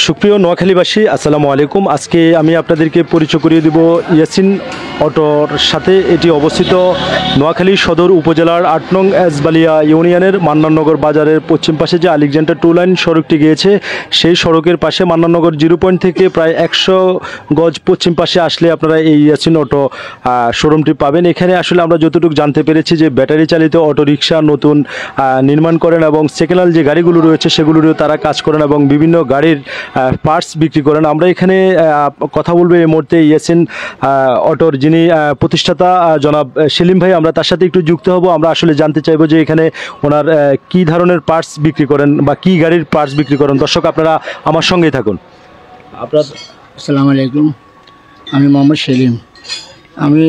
সুপ্রিয় নোয়াখালীবাসী, আসসালামু আলাইকুম। আজকে আমি আপনাদেরকে পরিচয় করিয়ে দেব ইয়াসিন অটোর সাথে। এটি অবস্থিত নোয়াখালী সদর উপজেলার ৮ নং এসবালিয়া ইউনিয়নের মান্নাননগর বাজারের পশ্চিম পাশে যে আলেকজান্ডার টু লাইন সড়কটি গিয়েছে, সেই সড়কের পাশে মান্নাননগর 0 পয়েন্ট থেকে প্রায় 100 গজ পশ্চিম পাশে আসলে আপনারা এই ইয়াসিন অটো শোরুমটি পাবেন। এখানে আসলে আমরা যতটুকু জানতে পেরেছি যে ব্যাটারি চালিত অটোরিকশা নতুন নির্মাণ করেন এবং সেকেন্ড হ্যান্ড যে গাড়িগুলো রয়েছে সেগুলোরও তারা কাজ করেন এবং বিভিন্ন গাড়ির পার্টস বিক্রি করেন। আমরা এখানে কথা বলবো এই মুহূর্তে ইয়াসিন অটোর যিনি প্রতিষ্ঠাতা জনাব সেলিম ভাই, আমরা তার সাথে একটু যুক্ত হব। আমরা আসলে জানতে চাইবো যে এখানে ওনার কি ধরনের পার্টস বিক্রি করেন বা কি গাড়ির পার্টস বিক্রি করেন। দর্শক আপনারা আমার সঙ্গেই থাকুন। আপনার আসসালামু আলাইকুম, আমি মোহাম্মদ সেলিম। আমি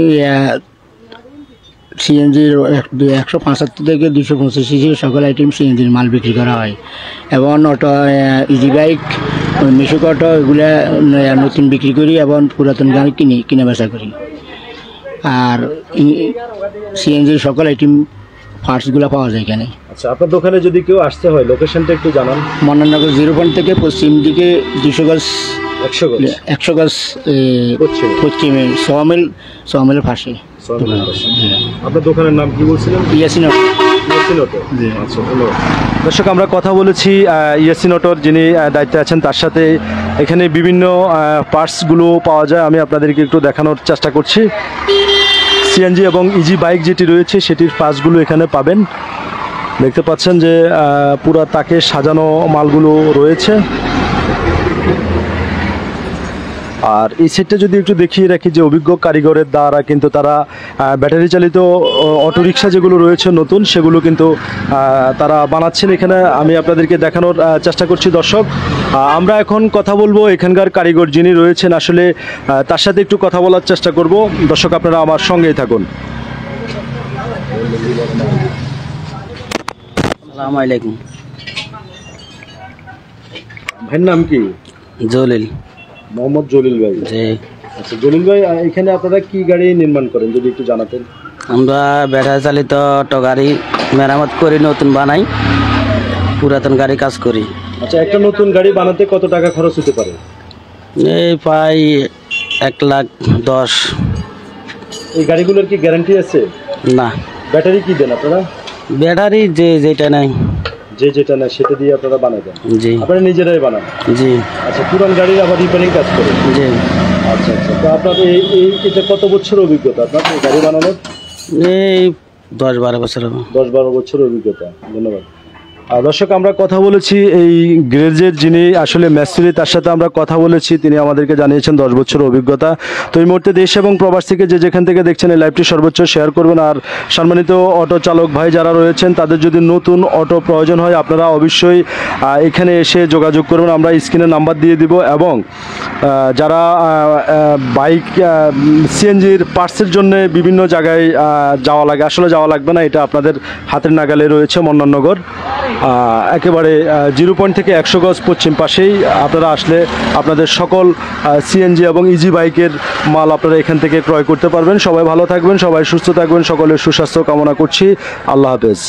সিএনজির 175 থেকে 250 সিসির সকল আইটেম সিএনজির মাল বিক্রি করা হয় এবং অটো, ইজি বাইক, মিশুক অটো এগুলা নতুন বিক্রি করি এবং পুরাতন গাড়ি কিনে বেচা করি। আর সিএনজির সকল আইটেম পার্টসগুলো পাওয়া যায় এখানে। আচ্ছা, আপনার দোকানে যদি কেউ আসতে হয় লোকেশনটা একটু জানান। মান্নাননগর 0 পয়েন্ট থেকে পশ্চিম দিকে 200 গজ 100 গজ পশ্চিমে সোয়ামিলের পাশে। আপনার দোকানের নাম কি বলছিলেন? ইয়াসিন অটো। আচ্ছা, ধন্যবাদ। দর্শক আমরা কথা বলেছি ইয়াসিন অটোর যিনি দায়িত্বে আছেন তার সাথে। এখানে বিভিন্ন পার্টসগুলো পাওয়া যায়, আমি আপনাদেরকে একটু দেখানোর চেষ্টা করছি। সিএনজি এবং ইজি বাইক যেটি রয়েছে সেটির পার্টসগুলো এখানে পাবেন। দেখতে পাচ্ছেন যে পুরা তাকে সাজানো মালগুলো রয়েছে। আর এই সেটটা যদি একটু দেখিয়ে রাখি যে অভিজ্ঞ কারিগরের দ্বারা কিন্তু তারা ব্যাটারি চালিত অটোরিকশা যেগুলো রয়েছে নতুন, সেগুলো কিন্তু তারা বানাচ্ছেন। এখানে আমি আপনাদেরকে দেখানোর চেষ্টা করছি। দর্শক আমরা এখন কথা বলবো এখানকার কারিগর যিনি রয়েছেন, আসলে তার সাথে একটু কথা বলার চেষ্টা করব। দর্শক আপনারা আমার সঙ্গেই থাকুন। আসসালামু আলাইকুম। ভাইয়ের নাম কি? জলিল। মোহাম্মদ জলিল ভাই। জি। আচ্ছা জলিল ভাই, এখানে আপনারা কি গাড়ি নির্মাণ করেন যদি একটু জানাতেন। আমরা ব্যাটারি চালিত অটো গাড়ি মেরামত করি, নতুন বানাই, পুরাতন গাড়ি কাজ করি। আচ্ছা, একটা নতুন গাড়ি বানাতে কত টাকা খরচ হতে পারে? এই প্রায় 1,10,000। এই গাড়িগুলোর কি গ্যারান্টি আছে? না। ব্যাটারি কি দেন আপনারা? ব্যাটারি যেটা নাই, যেটা না সেটা দিয়ে আপনারা বানাবেন? জি। আপনারা নিজেরাই বানান? জি। আচ্ছা, পুরান গাড়ির আবার রিপেয়ারিং কাজ করেন? জি। আচ্ছা আচ্ছা, তো আপনার এটা কত বছর অভিজ্ঞতা আপনার এই গাড়ি বানানোর? এই 10-12 বছর হবে। 10-12 বছর অভিজ্ঞতা। ধন্যবাদ। দর্শক আমরা কথা বলেছি এই গ্যারেজের যিনি আসলে মিস্ত্রি, তার সাথে আমরা কথা বলেছি। তিনি আমাদেরকে জানিয়েছেন 10 বছর অভিজ্ঞতা। তো এই মুহূর্তে দেশ এবং প্রবাস থেকে যে যেখান থেকে দেখছেন এই লাইভটি সর্বোচ্চ শেয়ার করবেন। আর সম্মানিত অটো চালক ভাই যারা রয়েছেন তাদের যদি নতুন অটো প্রয়োজন হয় আপনারা অবশ্যই এখানে এসে যোগাযোগ করবেন। আমরা স্ক্রিনে নাম্বার দিয়ে দিব। এবং যারা বাইক সিএনজির পার্টসের জন্য বিভিন্ন জায়গায় যাওয়া লাগে, আসলে যাওয়া লাগবে না, এটা আপনাদের হাতের নাগালে রয়েছে মান্নাননগর একেবারে 0 পয়েন্ট থেকে 100 গজ পশ্চিম পাশেই। আপনারা আসলে আপনাদের সকল সিএনজি এবং ইজি বাইকের মাল আপনারা এখান থেকে ক্রয় করতে পারবেন। সবাই ভালো থাকবেন, সবাই সুস্থ থাকবেন, সকলের সুস্বাস্থ্য কামনা করছি। আল্লাহ হাফেজ।